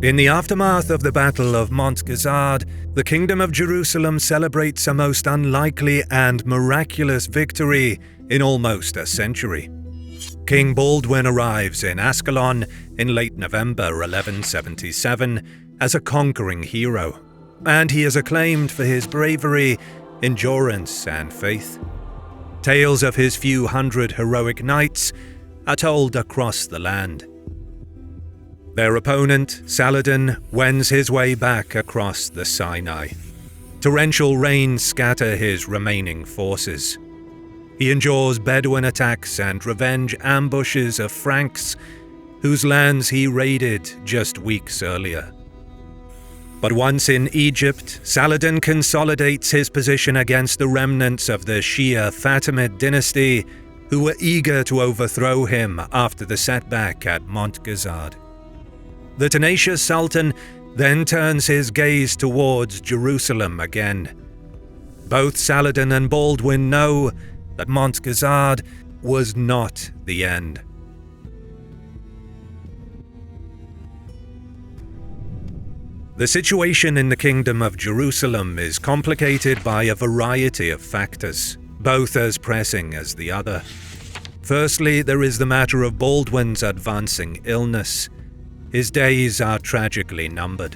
In the aftermath of the Battle of Montgisard, the Kingdom of Jerusalem celebrates a most unlikely and miraculous victory in almost a century. King Baldwin arrives in Ascalon in late November 1177 as a conquering hero, and he is acclaimed for his bravery, endurance, and faith. Tales of his few hundred heroic knights are told across the land. Their opponent, Saladin, wends his way back across the Sinai. Torrential rains scatter his remaining forces. He endures Bedouin attacks and revenge ambushes of Franks, whose lands he raided just weeks earlier. But once in Egypt, Saladin consolidates his position against the remnants of the Shia Fatimid dynasty, who were eager to overthrow him after the setback at Montgisard. The tenacious Sultan then turns his gaze towards Jerusalem again. Both Saladin and Baldwin know that Montgisard was not the end. The situation in the Kingdom of Jerusalem is complicated by a variety of factors, both as pressing as the other. Firstly, there is the matter of Baldwin's advancing illness. His days are tragically numbered.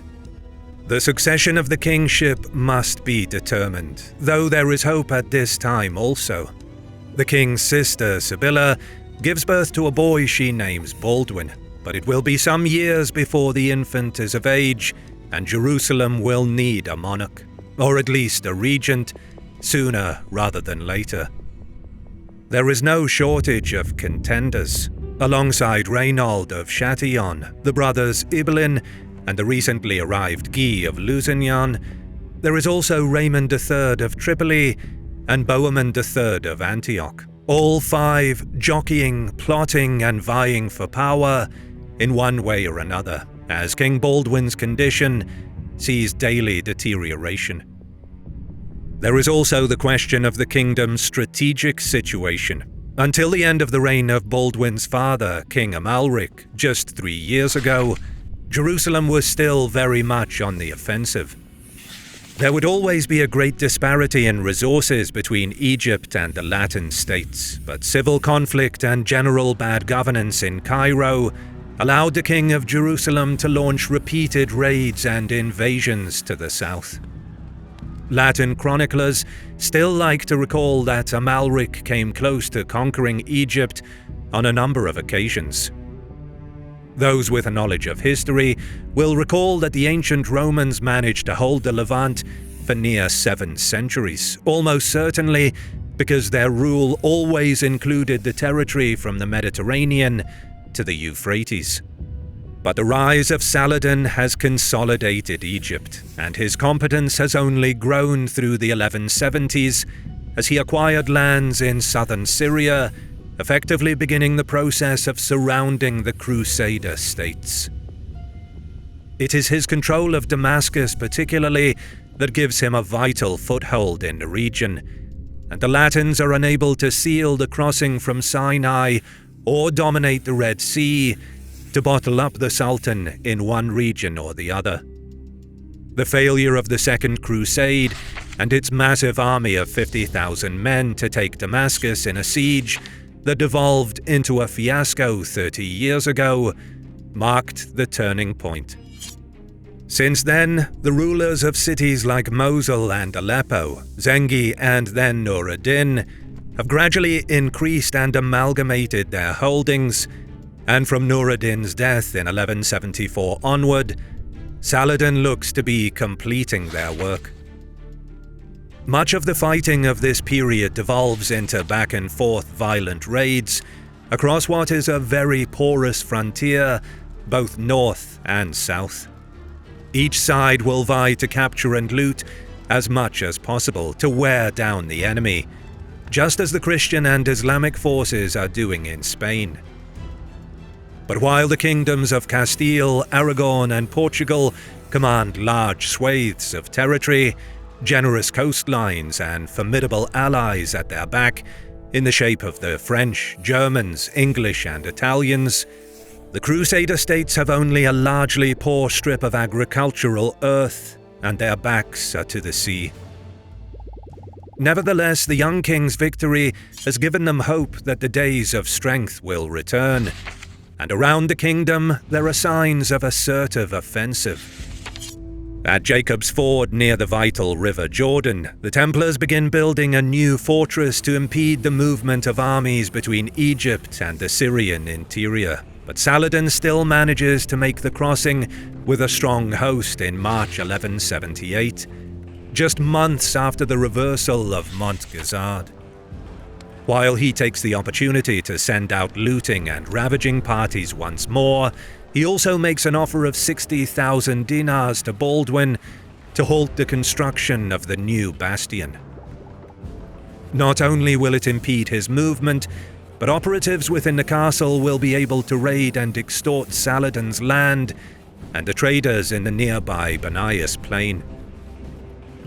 The succession of the kingship must be determined, though there is hope at this time also. The king's sister, Sibylla, gives birth to a boy she names Baldwin, but it will be some years before the infant is of age, and Jerusalem will need a monarch, or at least a regent, sooner rather than later. There is no shortage of contenders. Alongside Raymond of Chatillon, the brothers Ibelin, and the recently arrived Guy of Lusignan, there is also Raymond III of Tripoli and Bohemond III of Antioch, all five jockeying, plotting, and vying for power in one way or another, as King Baldwin's condition sees daily deterioration. There is also the question of the kingdom's strategic situation. Until the end of the reign of Baldwin's father, King Amalric, just 3 years ago, Jerusalem was still very much on the offensive. There would always be a great disparity in resources between Egypt and the Latin states, but civil conflict and general bad governance in Cairo allowed the King of Jerusalem to launch repeated raids and invasions to the south. Latin chroniclers still like to recall that Amalric came close to conquering Egypt on a number of occasions. Those with a knowledge of history will recall that the ancient Romans managed to hold the Levant for near 7 centuries, almost certainly because their rule always included the territory from the Mediterranean to the Euphrates. But the rise of Saladin has consolidated Egypt, and his competence has only grown through the 1170s as he acquired lands in southern Syria, effectively beginning the process of surrounding the Crusader states. It is his control of Damascus particularly that gives him a vital foothold in the region, and the Latins are unable to seal the crossing from Sinai or dominate the Red Sea to bottle up the Sultan in one region or the other. The failure of the Second Crusade and its massive army of 50,000 men to take Damascus in a siege that devolved into a fiasco 30 years ago marked the turning point. Since then, the rulers of cities like Mosul and Aleppo, Zengi and then Nur ad-Din, have gradually increased and amalgamated their holdings, and from Nur ad-Din's death in 1174 onward, Saladin looks to be completing their work. Much of the fighting of this period devolves into back-and-forth violent raids across what is a very porous frontier, both north and south. Each side will vie to capture and loot as much as possible to wear down the enemy, just as the Christian and Islamic forces are doing in Spain. But while the kingdoms of Castile, Aragon, and Portugal command large swathes of territory, generous coastlines, and formidable allies at their back in the shape of the French, Germans, English, and Italians, The Crusader states have only a largely poor strip of agricultural earth, and their backs are to the sea. Nevertheless, the young king's victory has given them hope that the days of strength will return, and around the kingdom there are signs of assertive offensive. At Jacob's Ford near the vital River Jordan, the Templars begin building a new fortress to impede the movement of armies between Egypt and the Syrian interior. But Saladin still manages to make the crossing with a strong host in March 1178, just months after the reversal of Montgisard. While he takes the opportunity to send out looting and ravaging parties once more, he also makes an offer of 60,000 dinars to Baldwin to halt the construction of the new bastion. Not only will it impede his movement, but operatives within the castle will be able to raid and extort Saladin's land and the traders in the nearby Banias plain.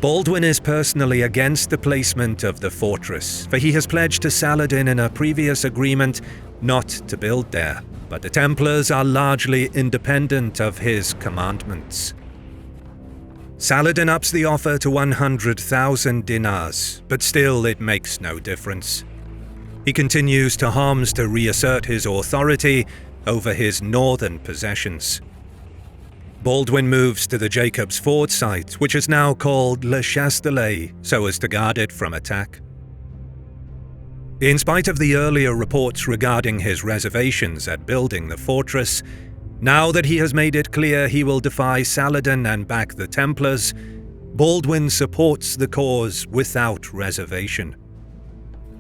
Baldwin is personally against the placement of the fortress, for he has pledged to Saladin in a previous agreement not to build there, but the Templars are largely independent of his commandments. Saladin ups the offer to 100,000 dinars, but still it makes no difference. He continues to Homs to reassert his authority over his northern possessions. Baldwin moves to the Jacob's Ford site, which is now called Le Chastelet, so as to guard it from attack. In spite of the earlier reports regarding his reservations at building the fortress, now that he has made it clear he will defy Saladin and back the Templars, Baldwin supports the cause without reservation.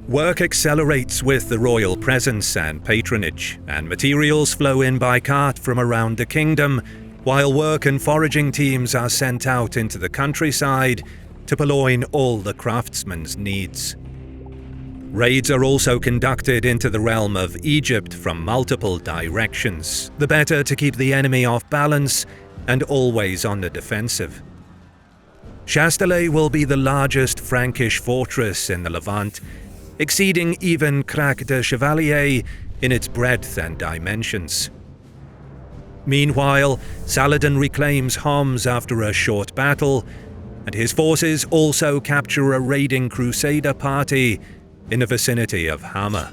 Work accelerates with the royal presence and patronage, and materials flow in by cart from around the kingdom, while work and foraging teams are sent out into the countryside to purloin all the craftsmen's needs. Raids are also conducted into the realm of Egypt from multiple directions, the better to keep the enemy off balance and always on the defensive. Chastelet will be the largest Frankish fortress in the Levant, exceeding even Crac de Chevalier in its breadth and dimensions. Meanwhile, Saladin reclaims Homs after a short battle, and his forces also capture a raiding Crusader party in the vicinity of Hama.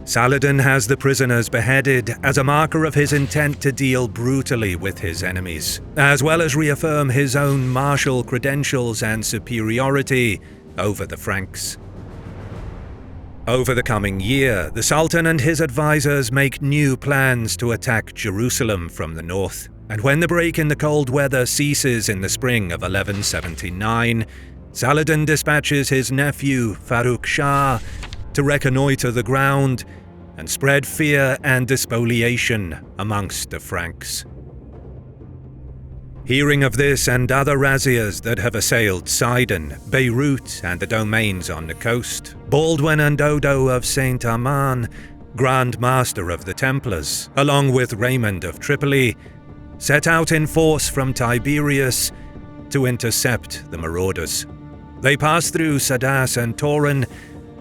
Saladin has the prisoners beheaded as a marker of his intent to deal brutally with his enemies, as well as reaffirm his own martial credentials and superiority over the Franks. Over the coming year, the Sultan and his advisors make new plans to attack Jerusalem from the north, and when the break in the cold weather ceases in the spring of 1179, Saladin dispatches his nephew Farrukh Shah to reconnoitre the ground and spread fear and despoliation amongst the Franks. Hearing of this and other razzias that have assailed Sidon, Beirut, and the domains on the coast, Baldwin and Odo of Saint Armand, Grand Master of the Templars, along with Raymond of Tripoli, set out in force from Tiberias to intercept the marauders. They pass through Sadas and Torin,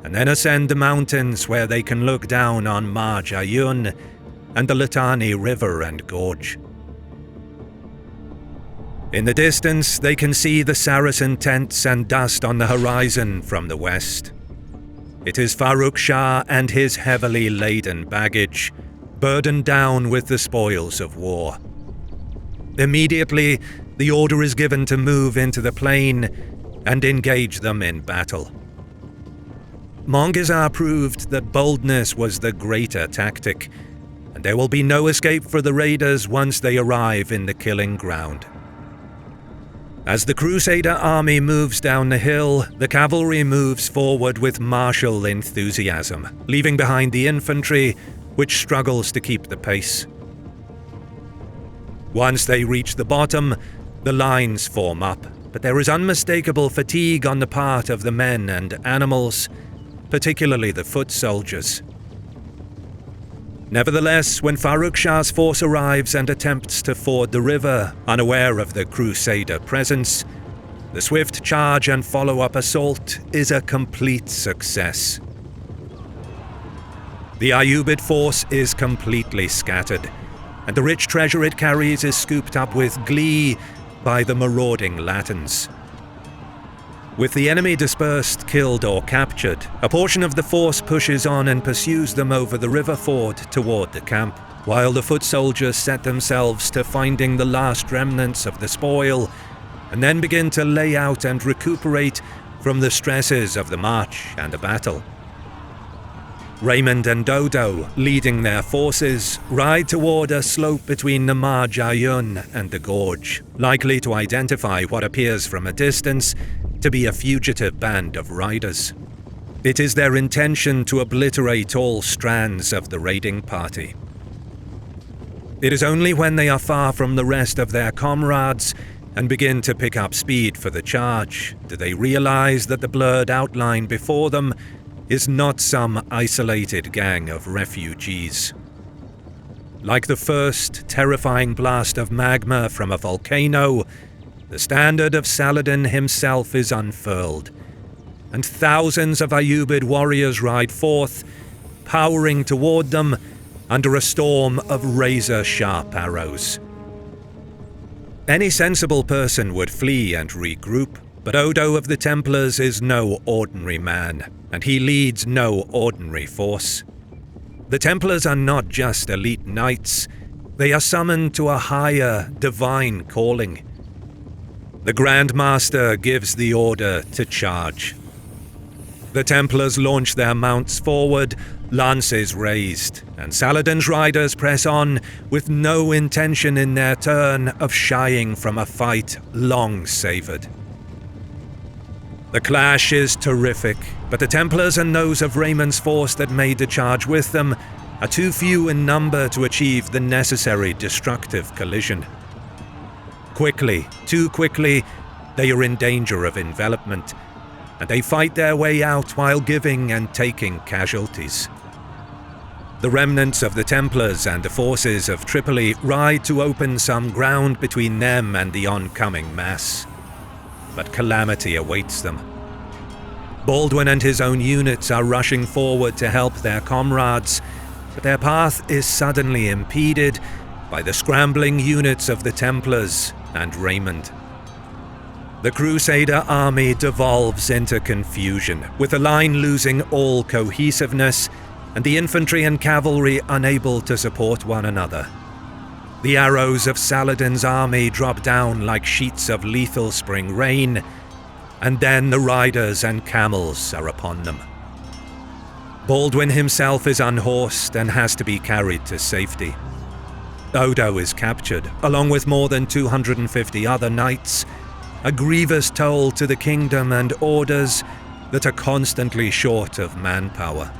and then ascend the mountains where they can look down on Marj Ayyun and the Litani River and Gorge. In the distance, they can see the Saracen tents and dust on the horizon from the west. It is Farrukh Shah and his heavily laden baggage, burdened down with the spoils of war. Immediately, the order is given to move into the plain and engage them in battle. Montgisard proved that boldness was the greater tactic, and there will be no escape for the raiders once they arrive in the killing ground. As the Crusader army moves down the hill, the cavalry moves forward with martial enthusiasm, leaving behind the infantry, which struggles to keep the pace. Once they reach the bottom, the lines form up, but there is unmistakable fatigue on the part of the men and animals, particularly the foot soldiers. Nevertheless, when Farrukh Shah's force arrives and attempts to ford the river, unaware of the Crusader presence, the swift charge and follow-up assault is a complete success. The Ayyubid force is completely scattered, and the rich treasure it carries is scooped up with glee by the marauding Latins. With the enemy dispersed, killed or captured, a portion of the force pushes on and pursues them over the river ford toward the camp, while the foot soldiers set themselves to finding the last remnants of the spoil, and then begin to lay out and recuperate from the stresses of the march and the battle. Raymond and Odo, leading their forces, ride toward a slope between the Marj Ayyun and the gorge, likely to identify what appears from a distance to be a fugitive band of riders. It is their intention to obliterate all strands of the raiding party. It is only when they are far from the rest of their comrades and begin to pick up speed for the charge do they realize that the blurred outline before them is not some isolated gang of refugees. Like the first terrifying blast of magma from a volcano, the standard of Saladin himself is unfurled, and thousands of Ayyubid warriors ride forth, powering toward them under a storm of razor-sharp arrows. Any sensible person would flee and regroup, but Odo of the Templars is no ordinary man, and he leads no ordinary force. The Templars are not just elite knights, they are summoned to a higher, divine calling. The Grand Master gives the order to charge. The Templars launch their mounts forward, lances raised, and Saladin's riders press on with no intention in their turn of shying from a fight long savoured. The clash is terrific, but the Templars and those of Raymond's force that made the charge with them are too few in number to achieve the necessary destructive collision. Quickly, too quickly, they are in danger of envelopment, and they fight their way out while giving and taking casualties. The remnants of the Templars and the forces of Tripoli ride to open some ground between them and the oncoming mass. But calamity awaits them. Baldwin and his own units are rushing forward to help their comrades, but their path is suddenly impeded by the scrambling units of the Templars and Raymond. The Crusader army devolves into confusion, with the line losing all cohesiveness and the infantry and cavalry unable to support one another. The arrows of Saladin's army drop down like sheets of lethal spring rain, and then the riders and camels are upon them. Baldwin himself is unhorsed and has to be carried to safety. Odo is captured, along with more than 250 other knights, a grievous toll to the kingdom and orders that are constantly short of manpower.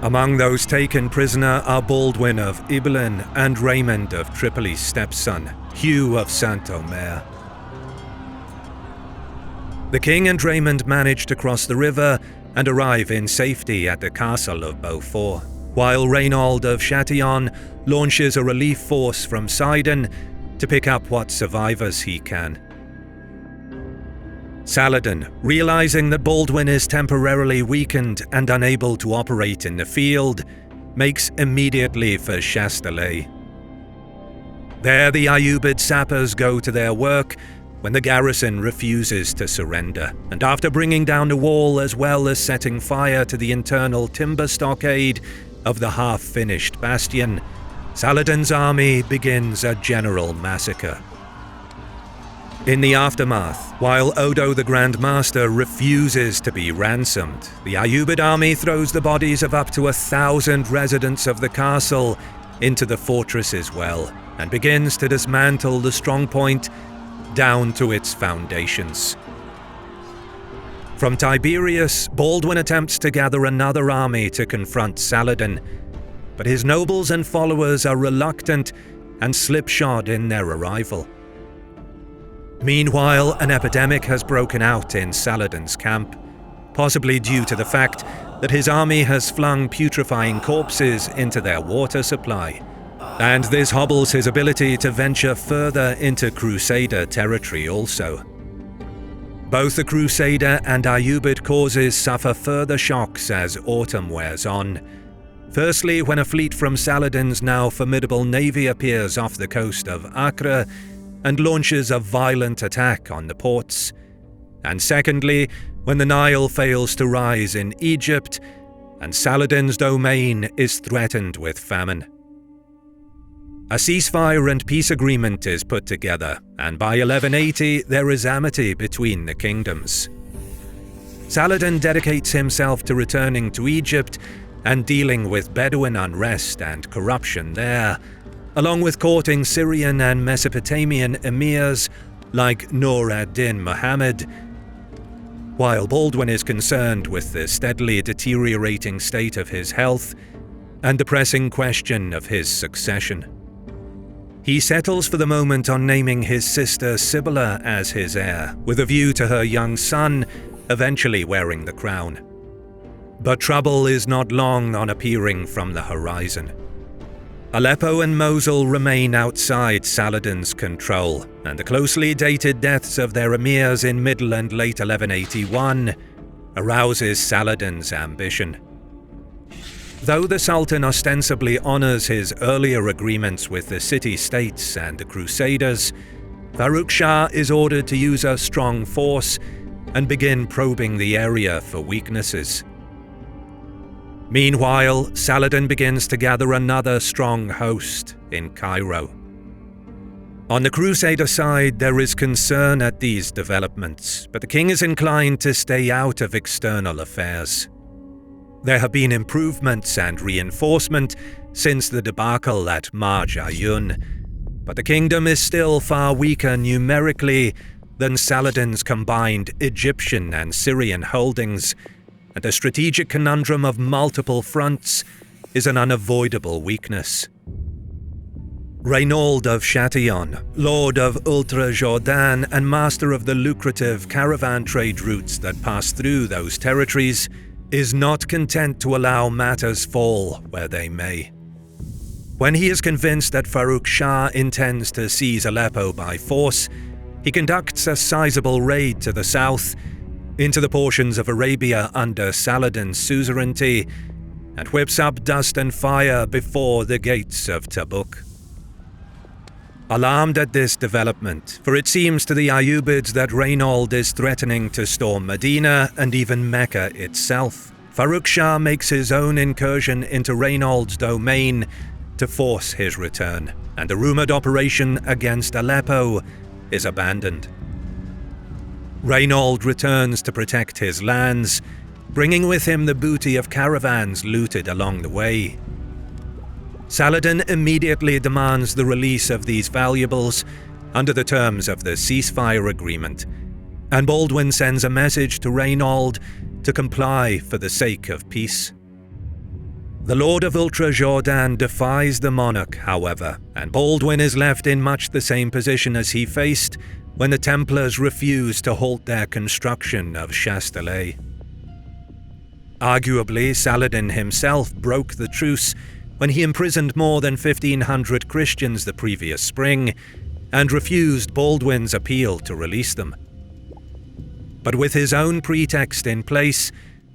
Among those taken prisoner are Baldwin of Ibelin and Raymond of Tripoli's stepson, Hugh of Saint-Omer. The king and Raymond manage to cross the river and arrive in safety at the castle of Belvoir, while Raymond of Chatillon launches a relief force from Sidon to pick up what survivors he can. Saladin, realizing that Baldwin is temporarily weakened and unable to operate in the field, makes immediately for Chastelet. There the Ayyubid sappers go to their work when the garrison refuses to surrender, and after bringing down the wall as well as setting fire to the internal timber stockade of the half-finished bastion, Saladin's army begins a general massacre. In the aftermath, while Odo the Grand Master refuses to be ransomed, the Ayyubid army throws the bodies of up to 1,000 residents of the castle into the fortress's well, and begins to dismantle the strongpoint down to its foundations. From Tiberias, Baldwin attempts to gather another army to confront Saladin, but his nobles and followers are reluctant and slipshod in their arrival. Meanwhile, an epidemic has broken out in Saladin's camp, possibly due to the fact that his army has flung putrefying corpses into their water supply, and this hobbles his ability to venture further into Crusader territory also. Both the Crusader and Ayyubid causes suffer further shocks as autumn wears on, Firstly, when a fleet from Saladin's now formidable navy appears off the coast of Acre and launches a violent attack on the ports. And secondly, when the Nile fails to rise in Egypt and Saladin's domain is threatened with famine. A ceasefire and peace agreement is put together, and by 1180 there is amity between the kingdoms. Saladin dedicates himself to returning to Egypt and dealing with Bedouin unrest and corruption there, along with courting Syrian and Mesopotamian emirs like Nur ad-Din Muhammad, while Baldwin is concerned with the steadily deteriorating state of his health and the pressing question of his succession. He settles for the moment on naming his sister Sibylla as his heir, with a view to her young son eventually wearing the crown. But trouble is not long on appearing from the horizon. Aleppo and Mosul remain outside Saladin's control, and the closely dated deaths of their emirs in middle and late 1181 arouses Saladin's ambition. Though the Sultan ostensibly honors his earlier agreements with the city-states and the Crusaders, Farrukh Shah is ordered to use a strong force and begin probing the area for weaknesses. Meanwhile, Saladin begins to gather another strong host in Cairo. On the Crusader side, there is concern at these developments, but the king is inclined to stay out of external affairs. There have been improvements and reinforcement since the debacle at Marj Ayyun, but the kingdom is still far weaker numerically than Saladin's combined Egyptian and Syrian holdings, and the strategic conundrum of multiple fronts is an unavoidable weakness. Raymond of Chatillon, lord of Ultra-Jourdain and master of the lucrative caravan trade routes that pass through those territories, is not content to allow matters fall where they may. When he is convinced that Farrukh Shah intends to seize Aleppo by force, he conducts a sizable raid to the south, into the portions of Arabia under Saladin's suzerainty, and whips up dust and fire before the gates of Tabuk. Alarmed at this development, for it seems to the Ayyubids that Raymond is threatening to storm Medina and even Mecca itself, Farrukh Shah makes his own incursion into Raymond's domain to force his return, and the rumoured operation against Aleppo is abandoned. Raymond returns to protect his lands, bringing with him the booty of caravans looted along the way. Saladin immediately demands the release of these valuables under the terms of the ceasefire agreement, and Baldwin sends a message to Raymond to comply for the sake of peace. The Lord of Ultra-Jourdain defies the monarch, however, and Baldwin is left in much the same position as he faced when the Templars refused to halt their construction of Chastelet. Arguably, Saladin himself broke the truce when he imprisoned more than 1,500 Christians the previous spring and refused Baldwin's appeal to release them. But with his own pretext in place,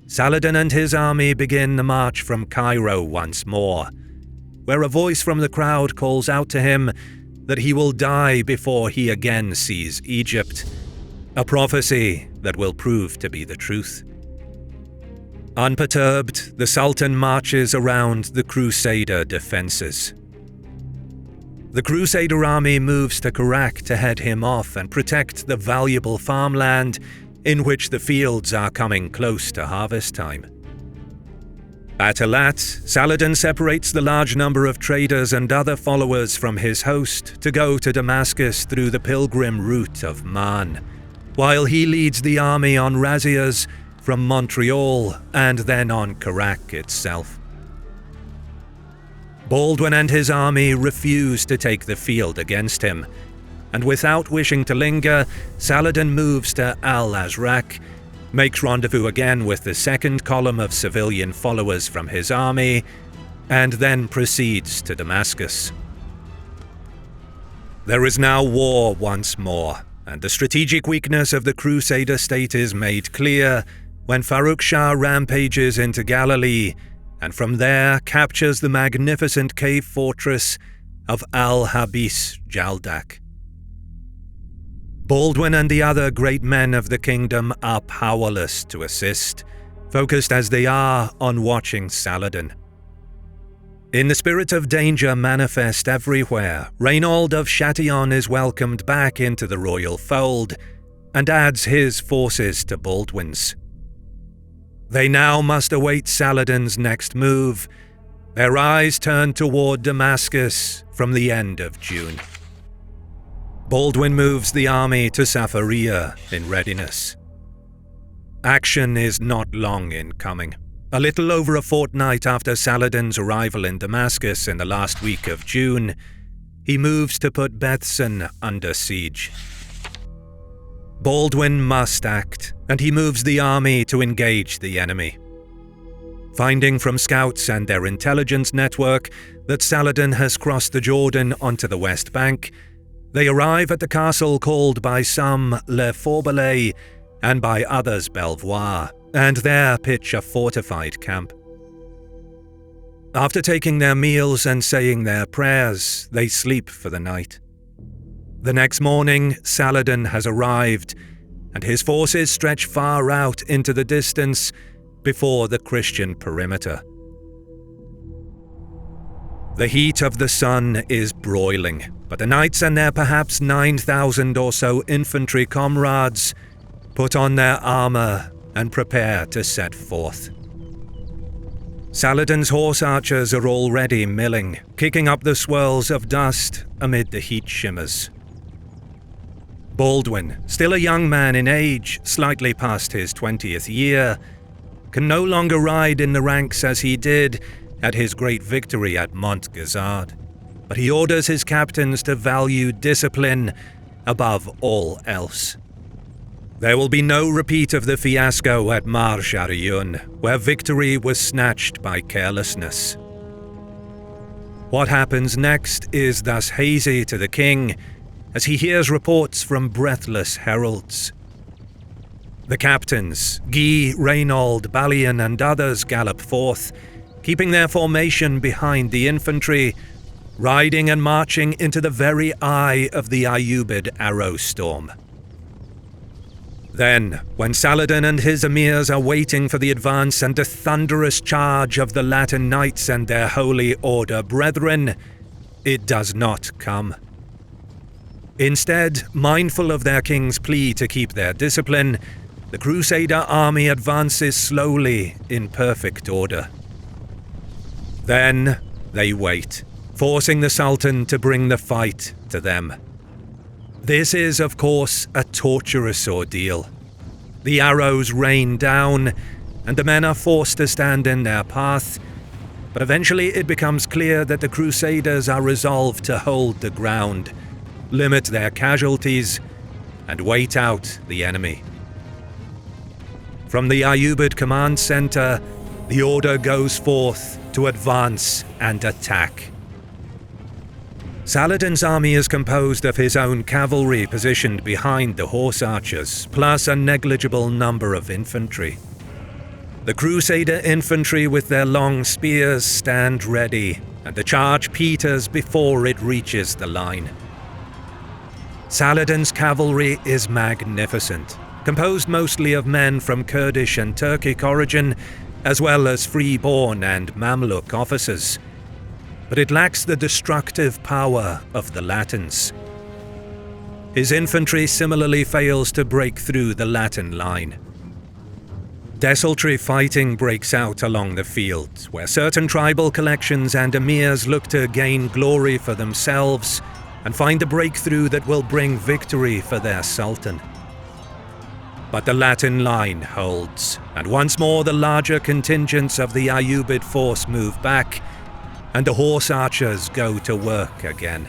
Saladin and his army begin the march from Cairo once more, where a voice from the crowd calls out to him that he will die before he again sees Egypt, a prophecy that will prove to be the truth. Unperturbed, the Sultan marches around the Crusader defences. The Crusader army moves to Karak to head him off and protect the valuable farmland in which the fields are coming close to harvest time. At Elat, Saladin separates the large number of traders and other followers from his host to go to Damascus through the pilgrim route of Man, while he leads the army on razzias from Montreal and then on Karak itself. Baldwin and his army refuse to take the field against him, and without wishing to linger, Saladin moves to Al-Azraq, makes rendezvous again with the second column of civilian followers from his army, and then proceeds to Damascus. There is now war once more, and the strategic weakness of the Crusader state is made clear when Farrukh Shah rampages into Galilee and from there captures the magnificent cave fortress of Al-Habis Jaldak. Baldwin and the other great men of the kingdom are powerless to assist, focused as they are on watching Saladin. In the spirit of danger manifest everywhere, Raymond of Chatillon is welcomed back into the royal fold and adds his forces to Baldwin's. They now must await Saladin's next move, their eyes turned toward Damascus from the end of June. Baldwin moves the army to Safaria in readiness. Action is not long in coming. A little over a fortnight after Saladin's arrival in Damascus in the last week of June, he moves to put Bethsan under siege. Baldwin must act, and he moves the army to engage the enemy. Finding from scouts and their intelligence network that Saladin has crossed the Jordan onto the west bank, they arrive at the castle called by some Le Forbelet and by others Belvoir, and there pitch a fortified camp. After taking their meals and saying their prayers, they sleep for the night. The next morning, Saladin has arrived, and his forces stretch far out into the distance before the Christian perimeter. The heat of the sun is broiling, but the knights and their perhaps 9,000 or so infantry comrades put on their armor and prepare to set forth. Saladin's horse archers are already milling, kicking up the swirls of dust amid the heat shimmers. Baldwin, still a young man in age, slightly past his 20th year, can no longer ride in the ranks as he did at his great victory at Montgisard, but he orders his captains to value discipline above all else. There will be no repeat of the fiasco at Marj Ayyun, where victory was snatched by carelessness. What happens next is thus hazy to the king, as he hears reports from breathless heralds. The captains, Guy, Raymond, Balian and others gallop forth, keeping their formation behind the infantry, riding and marching into the very eye of the Ayyubid arrow storm. Then, when Saladin and his emirs are waiting for the advance and the thunderous charge of the Latin knights and their holy order brethren, it does not come. Instead, mindful of their king's plea to keep their discipline, the Crusader army advances slowly in perfect order. Then they wait, forcing the Sultan to bring the fight to them. This is, of course, a torturous ordeal. The arrows rain down, and the men are forced to stand in their path, but eventually it becomes clear that the Crusaders are resolved to hold the ground, limit their casualties, and wait out the enemy. From the Ayyubid command center, the order goes forth to advance and attack. Saladin's army is composed of his own cavalry positioned behind the horse archers, plus a negligible number of infantry. The Crusader infantry with their long spears stand ready, and the charge peters before it reaches the line. Saladin's cavalry is magnificent, composed mostly of men from Kurdish and Turkic origin, as well as free-born and Mamluk officers. But it lacks the destructive power of the Latins. His infantry similarly fails to break through the Latin line. Desultory fighting breaks out along the field, where certain tribal collections and emirs look to gain glory for themselves and find a breakthrough that will bring victory for their sultan. But the Latin line holds, and once more the larger contingents of the Ayyubid force move back, and the horse archers go to work again.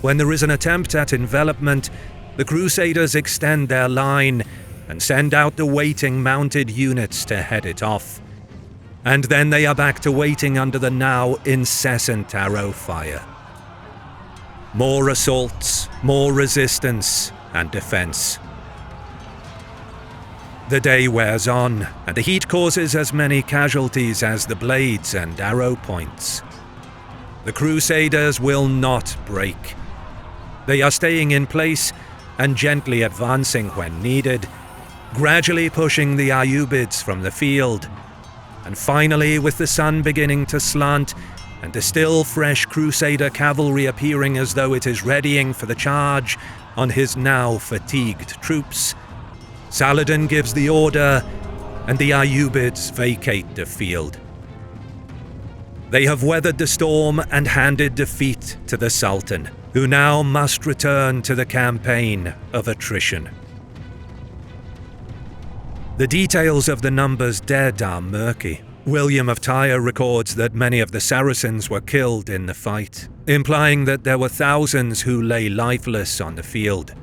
When there is an attempt at envelopment, the Crusaders extend their line and send out the waiting mounted units to head it off. And then they are back to waiting under the now incessant arrow fire. More assaults, more resistance and defense. The day wears on, and the heat causes as many casualties as the blades and arrow points. The Crusaders will not break. They are staying in place and gently advancing when needed, gradually pushing the Ayyubids from the field. And finally, with the sun beginning to slant and the still fresh Crusader cavalry appearing as though it is readying for the charge on his now fatigued troops, Saladin gives the order and the Ayyubids vacate the field. They have weathered the storm and handed defeat to the Sultan, who now must return to the campaign of attrition. The details of the numbers dead are murky. William of Tyre records that many of the Saracens were killed in the fight, implying that there were thousands who lay lifeless on the field.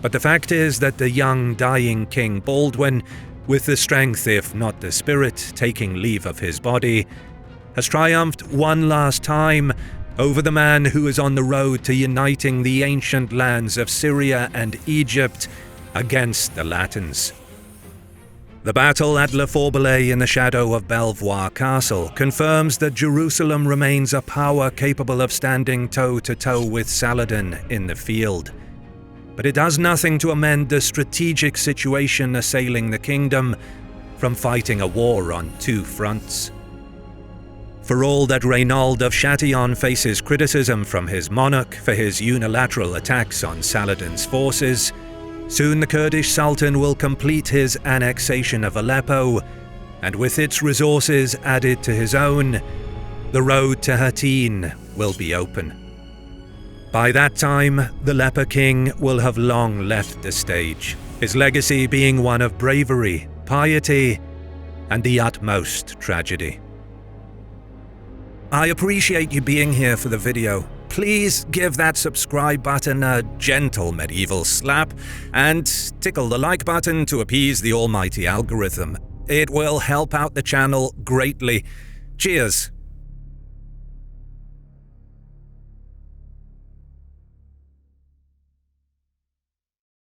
But the fact is that the young, dying King Baldwin, with the strength if not the spirit taking leave of his body, has triumphed one last time over the man who is on the road to uniting the ancient lands of Syria and Egypt against the Latins. The battle at Le Forbelet in the shadow of Belvoir Castle confirms that Jerusalem remains a power capable of standing toe-to-toe with Saladin in the field. But it does nothing to amend the strategic situation assailing the kingdom from fighting a war on two fronts. For all that Raymond of Chatillon faces criticism from his monarch for his unilateral attacks on Saladin's forces, soon the Kurdish Sultan will complete his annexation of Aleppo, and with its resources added to his own, the road to Hattin will be open. By that time, the Leper King will have long left the stage, his legacy being one of bravery, piety, and the utmost tragedy. I appreciate you being here for the video. Please give that subscribe button a gentle medieval slap, and tickle the like button to appease the almighty algorithm. It will help out the channel greatly. Cheers!